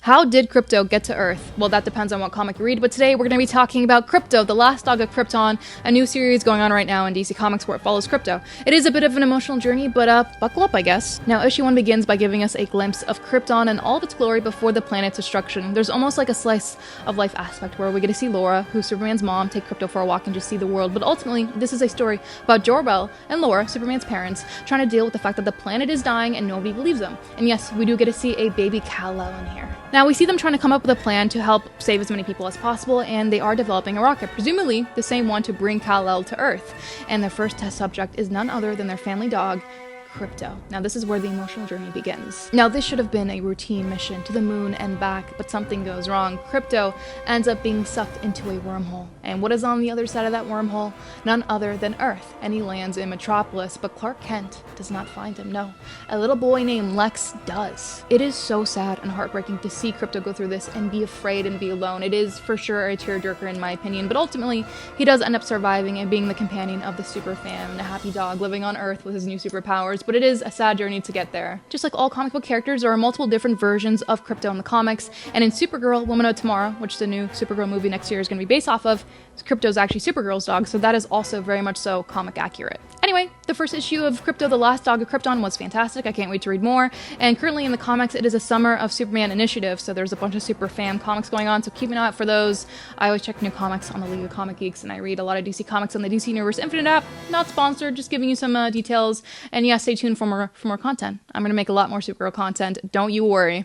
How did Krypto get to Earth? Well, that depends on what comic you read, but today we're going to be talking about Krypto, the last dog of Krypton, a new series going on right now in DC Comics where it follows Krypto. It is a bit of an emotional journey, but buckle up, I guess. Now, issue 1 begins by giving us a glimpse of Krypton and all of its glory before the planet's destruction. There's almost like a slice of life aspect where we get to see Laura, who's Superman's mom, take Krypto for a walk and just see the world, but ultimately, this is a story about Jor-El and Laura, Superman's parents, trying to deal with the fact that the planet is dying and nobody believes them. And yes, we do get to see a baby Kal-El in here. Now, we see them trying to come up with a plan to help save as many people as possible, and they are developing a rocket, presumably the same one to bring Kal-El to Earth. And their first test subject is none other than their family dog, Krypto. Now, this is where the emotional journey begins. Now, this should have been a routine mission to the moon and back, but something goes wrong. Krypto ends up being sucked into a wormhole. And what is on the other side of that wormhole? None other than Earth. And he lands in Metropolis, but Clark Kent does not find him, no. A little boy named Lex does. It is so sad and heartbreaking to see Krypto go through this and be afraid and be alone. It is for sure a tearjerker in my opinion, but ultimately, he does end up surviving and being the companion of the super fam, a happy dog living on Earth with his new superpowers. But it is a sad journey to get there. Just like all comic book characters, there are multiple different versions of Krypto in the comics, and in Supergirl, Woman of Tomorrow, which the new Supergirl movie next year is going to be based off of, Krypto's actually Supergirl's dog, so that is also very much so comic accurate. Anyway, the first issue of Krypto, the last dog of Krypton, was fantastic. I can't wait to read more, and currently in the comics, it is a Summer of Superman initiative, so there's a bunch of super fan comics going on, so keep an eye out for those. I always check new comics on the League of Comic Geeks, and I read a lot of DC Comics on the DC Universe Infinite app. Not sponsored, just giving you some details, and yeah, stay tuned for more content. I'm going to make a lot more Supergirl content, don't you worry.